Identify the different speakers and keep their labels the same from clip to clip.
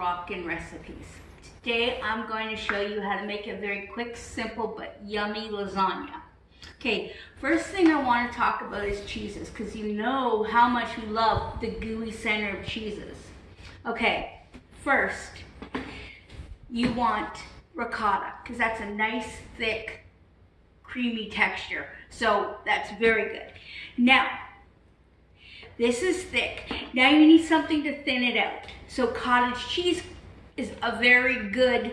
Speaker 1: drop-in recipes. Today I'm going to show you how to make a very quick, simple, but yummy lasagna. Okay, first thing I want to talk about is cheeses, because you know how much we love the gooey center of cheeses. Okay, first you want ricotta, because that's a nice, thick, creamy texture. So that's very good. Now, this is thick. Now you need something to thin it out. So cottage cheese is a very good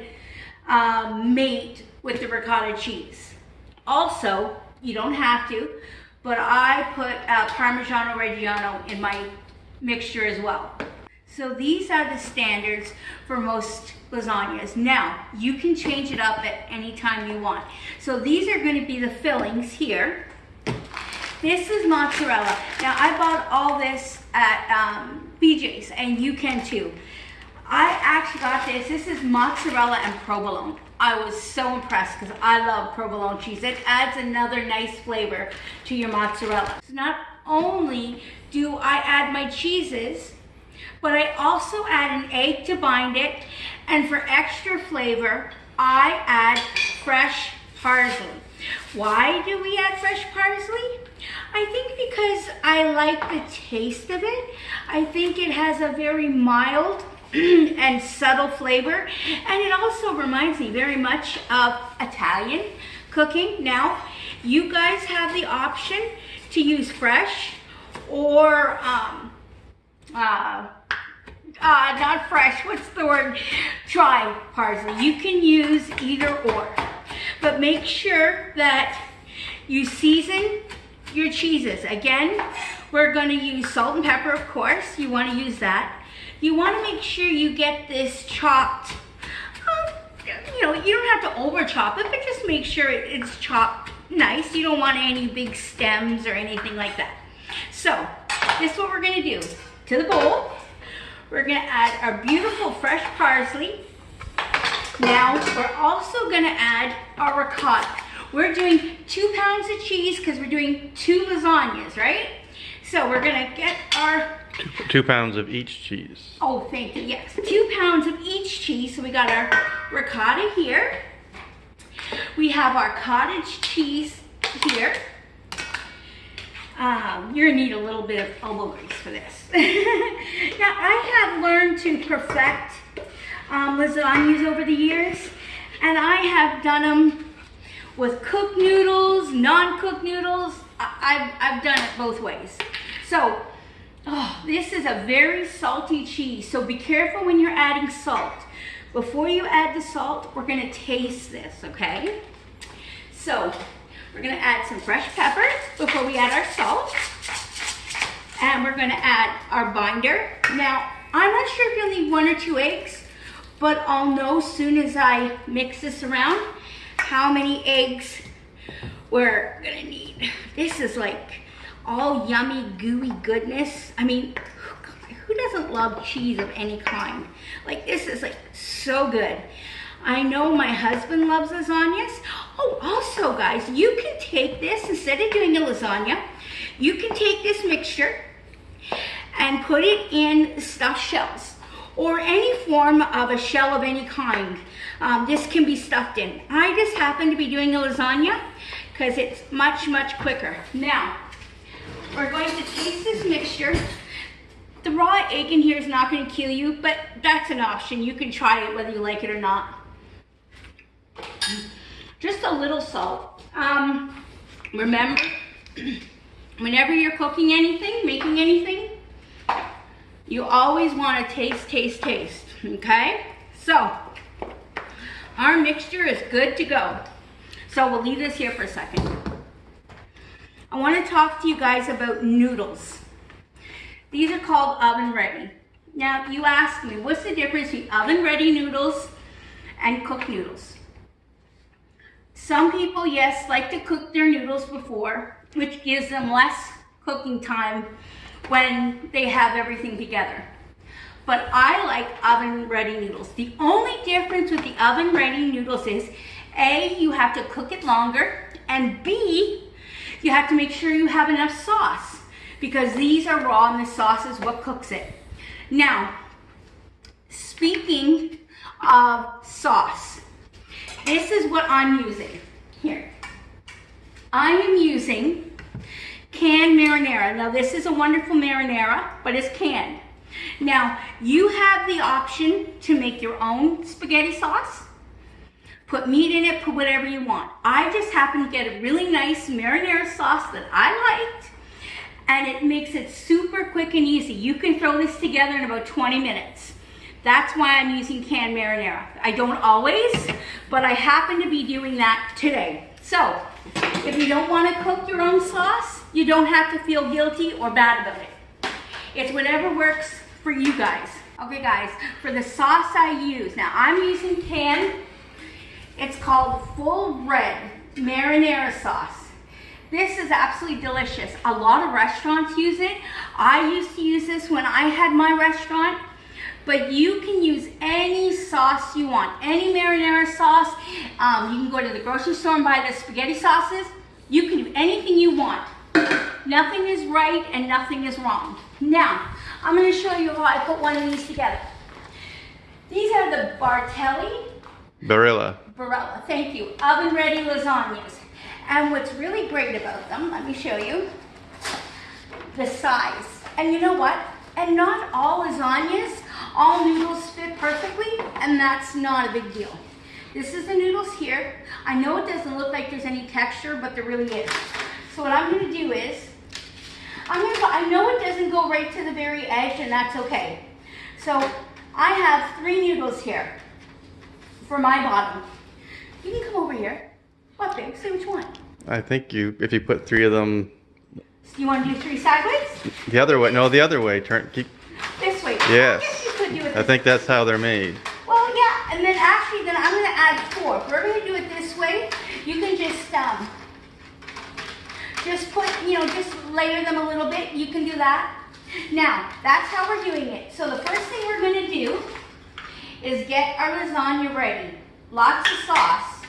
Speaker 1: mate with the ricotta cheese. Also, you don't have to, but I put Parmigiano-Reggiano in my mixture as well. So these are the standards for most lasagnas. Now, you can change it up at any time you want. So these are going to be the fillings here. This is mozzarella. Now, I bought all this at BJ's, and you can too. I actually got this. This is mozzarella and provolone. I was so impressed because I love provolone cheese. It adds another nice flavor to your mozzarella. So not only do I add my cheeses, but I also add an egg to bind it. And for extra flavor, I add fresh parsley. Why do we add fresh parsley? I think because I like the taste of it. I think it has a very mild and subtle flavor, and it also reminds me very much of Italian cooking. Now, you guys have the option to use fresh or not fresh, what's the word? Dry parsley. You can use either or, but make sure that you season your cheeses. Again, we're going to use salt and pepper, of course. You want to use that. You want to make sure you get this chopped. You know, you don't have to over chop it, but just make sure it's chopped nice. You don't want any big stems or anything like that. So this is what we're going to do. To the bowl, we're going to add our beautiful fresh parsley. Now we're also going to add our ricotta. We're doing 2 pounds of cheese because we're doing 2 lasagnas, right? So we're going to get our
Speaker 2: 2 pounds of each cheese.
Speaker 1: Oh, thank you. Yes, 2 pounds of each cheese. So we got our ricotta here. We have our cottage cheese here. You're gonna need a little bit of elbow grease for this. Now, I have learned to perfect lasagnas over the years, and I have done them with cooked noodles, non-cooked noodles. I've done it both ways. So, this is a very salty cheese, so be careful when you're adding salt. Before you add the salt, we're gonna taste this, okay? So, we're gonna add some fresh peppers before we add our salt. And we're gonna add our binder. Now, I'm not sure if you'll need 1 or 2 eggs, but I'll know as soon as I mix this around how many eggs we're gonna need. This is like all yummy, gooey goodness. I mean, who doesn't love cheese of any kind? Like, this is like so good. I know my husband loves lasagnas. Oh, also guys, you can take this, instead of doing a lasagna, you can take this mixture and put it in stuffed shells or any form of a shell of any kind. This can be stuffed in. I just happen to be doing a lasagna because it's much, much quicker. Now, we're going to taste this mixture. The raw egg in here is not going to kill you, but that's an option. You can try it whether you like it or not. Just a little salt. Remember, whenever you're cooking anything, making anything, you always want to taste, okay? So, our mixture is good to go. So we'll leave this here for a second. I want to talk to you guys about noodles. These are called oven ready. Now, you ask me, what's the difference between oven ready noodles and cooked noodles? Some people, yes, like to cook their noodles before, which gives them less cooking time when they have everything together. But I like oven ready noodles. The only difference with the oven ready noodles is, A, you have to cook it longer, and B, you have to make sure you have enough sauce, because these are raw and the sauce is what cooks it. Now, speaking of sauce, this is what I'm using here. I am using canned marinara. Now this is a wonderful marinara, but it's canned. Now you have the option to make your own spaghetti sauce. Put meat in it, put whatever you want. I just happen to get a really nice marinara sauce that I liked, and it makes it super quick and easy. You can throw this together in about 20 minutes. That's why I'm using canned marinara. I don't always, but I happen to be doing that today. So, if you don't want to cook your own sauce, you don't have to feel guilty or bad about it. It's whatever works for you guys. Okay guys, for the sauce I use, now I'm using canned. It's called Full Red Marinara Sauce. This is absolutely delicious. A lot of restaurants use it. I used to use this when I had my restaurant, but you can use any sauce you want, any marinara sauce. You can go to the grocery store and buy the spaghetti sauces. You can do anything you want. Nothing is right and nothing is wrong. Now, I'm going to show you how I put one of these together. These are the
Speaker 2: Barilla.
Speaker 1: Barilla, thank you. Oven ready lasagnas. And what's really great about them, let me show you, the size. And you know what? And not all lasagnas, all noodles fit perfectly, and that's not a big deal. This is the noodles here. I know it doesn't look like there's any texture, but there really is. So what I'm gonna do is, I know it doesn't go right to the very edge, and that's okay. So I have 3 noodles here for my bottom. You can come over here. What, babe? Say what you want.
Speaker 2: I think if you put 3 of them.
Speaker 1: You want to do 3 sideways?
Speaker 2: The other way. No, the other way. Keep.
Speaker 1: This way.
Speaker 2: Yes.
Speaker 1: I guess you could do it.
Speaker 2: I think that's how they're made.
Speaker 1: Well, yeah, and then actually, then I'm going to add 4. If we're going to do it this way, you can just put, just layer them a little bit. You can do that. Now, that's how we're doing it. So the first thing we're going to do is get our lasagna ready. Lots of sauce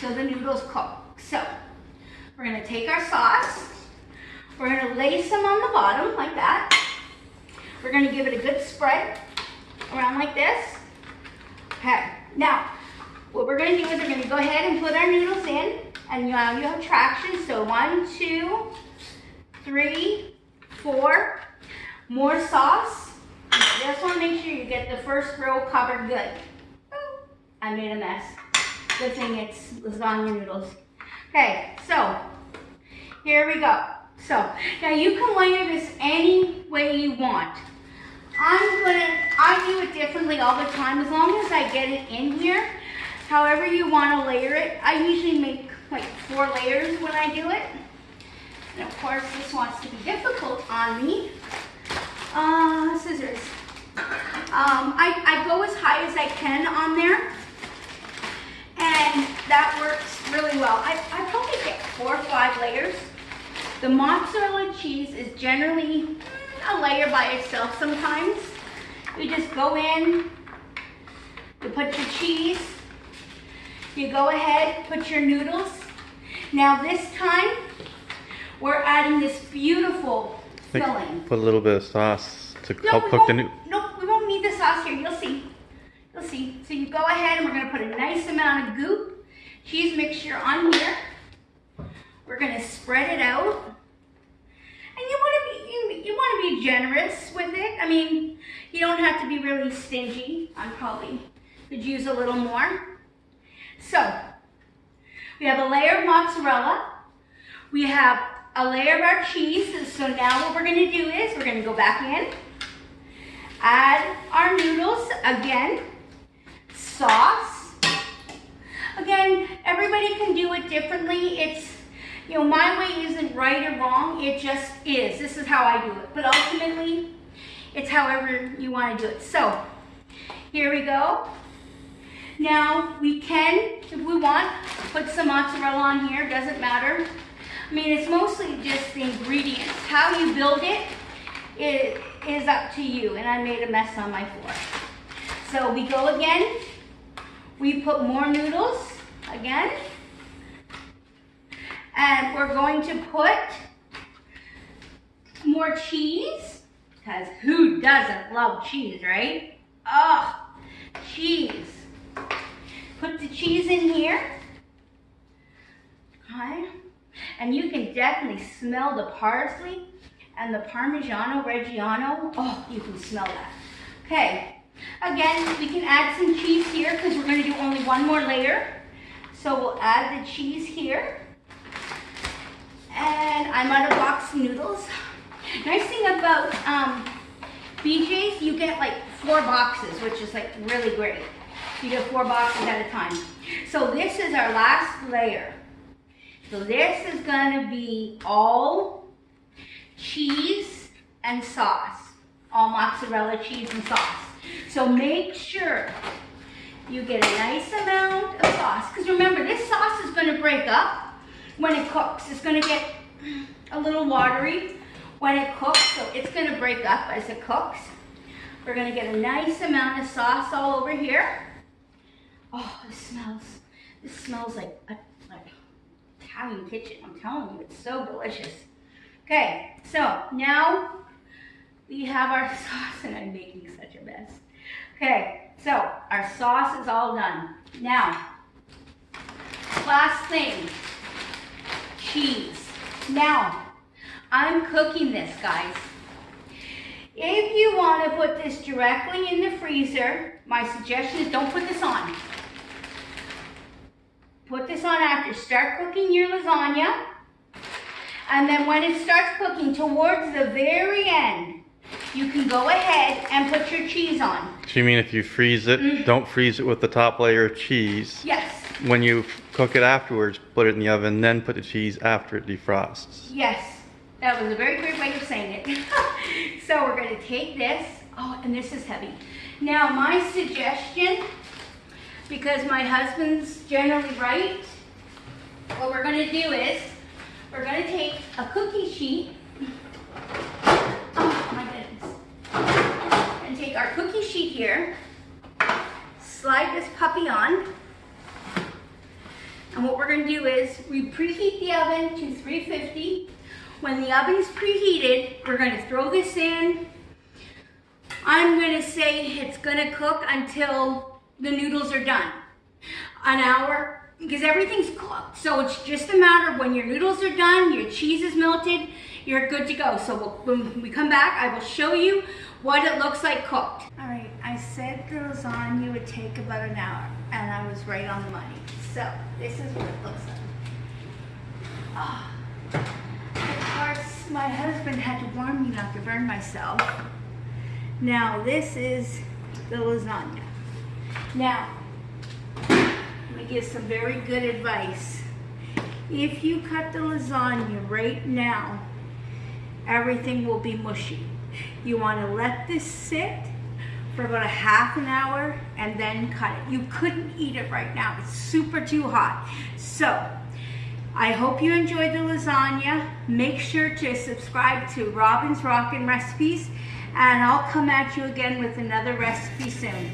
Speaker 1: so the noodles cook. So we're going to take our sauce. We're going to lace them on the bottom like that. We're going to give it a good spread around like this. Okay. Now, what we're going to do is we're going to go ahead and put our noodles in. And now you have traction. So 1, 2, 3, 4. More sauce. You just want to make sure you get the first row covered good. I made a mess. Good thing it's lasagna noodles. Okay, so here we go. So now you can layer this any way you want. I do it differently all the time as long as I get it in here. However you want to layer it. I usually make like 4 layers when I do it. And of course this wants to be difficult on me. Scissors. I go as high as I can on there, and that works really well. I probably get 4 or 5 layers. The mozzarella cheese is generally a layer by itself sometimes. You just go in, you put your cheese, you go ahead, put your noodles. Now this time, we're adding this beautiful filling.
Speaker 2: Put a little bit of sauce to help cook the noodles.
Speaker 1: No, we won't need the sauce here. You'll see. You'll see. So you go ahead and we're going to put a nice amount of goop cheese mixture on here. We're going to spread it out. And you want to be generous with it. I mean, you don't have to be really stingy. I probably could use a little more. So we have a layer of mozzarella. We have a layer of our cheese. So now what we're going to do is we're going to go back in, add our noodles again, sauce. Again, everybody can do it differently. It's, my way isn't right or wrong. It just is. This is how I do it. But ultimately, it's however you want to do it. So here we go. Now we can, if we want, put some mozzarella on here. Doesn't matter. I mean, it's mostly just the ingredients. How you build it is up to you. And I made a mess on my floor. So we go again. We put more noodles again. And we're going to put more cheese. Because who doesn't love cheese, right? Oh, cheese. Put the cheese in here. Okay. And you can definitely smell the parsley and the Parmigiano-Reggiano. Oh, you can smell that. Okay. Again, we can add some cheese here because we're going to do only one more layer. So we'll add the cheese here. And I'm out of box noodles. Nice thing about BJ's, you get like 4 boxes, which is like really great. You get 4 boxes at a time. So this is our last layer. So this is going to be all cheese and sauce. All mozzarella cheese and sauce. So make sure you get a nice amount of sauce. Because remember, this sauce is going to break up when it cooks. It's going to get a little watery when it cooks. So it's going to break up as it cooks. We're going to get a nice amount of sauce all over here. Oh, this smells like Italian kitchen. I'm telling you, it's so delicious. Okay, so now we have our sauce, and I'm making such a mess. Okay, so our sauce is all done. Now, last thing, cheese. Now, I'm cooking this, guys. If you want to put this directly in the freezer, my suggestion is don't put this on. Put this on after. Start cooking your lasagna. And then when it starts cooking towards the very end, you can go ahead and put your cheese on.
Speaker 2: So you mean if you freeze it, don't freeze it with the top layer of cheese?
Speaker 1: Yes.
Speaker 2: When you cook it afterwards, put it in the oven, then put the cheese after it defrosts.
Speaker 1: Yes. That was a very great way of saying it. So we're going to take this. Oh, and this is heavy. Now my suggestion, because my husband's generally right, what we're going to do is we're going to take a cookie sheet. Oh my goodness. We're going to take our cookie sheet here, slide this puppy on, and what we're going to do is we preheat the oven to 350. When the oven's preheated, we're going to throw this in. I'm going to say it's going to cook until the noodles are done. An hour, because everything's cooked. So it's just a matter of when your noodles are done, your cheese is melted, you're good to go. So when we come back, I will show you what it looks like cooked. All right, I said the lasagna would take about an hour, and I was right on the money. So this is what it looks like. Oh. Of course, my husband had to warn me not to burn myself. Now, this is the lasagna. Now, let me give some very good advice. If you cut the lasagna right now, everything will be mushy. You want to let this sit for about a half an hour and then cut it. You couldn't eat it right now. It's super too hot. So, I hope you enjoyed the lasagna. Make sure to subscribe to Robin's Rockin' Recipes, and I'll come at you again with another recipe soon.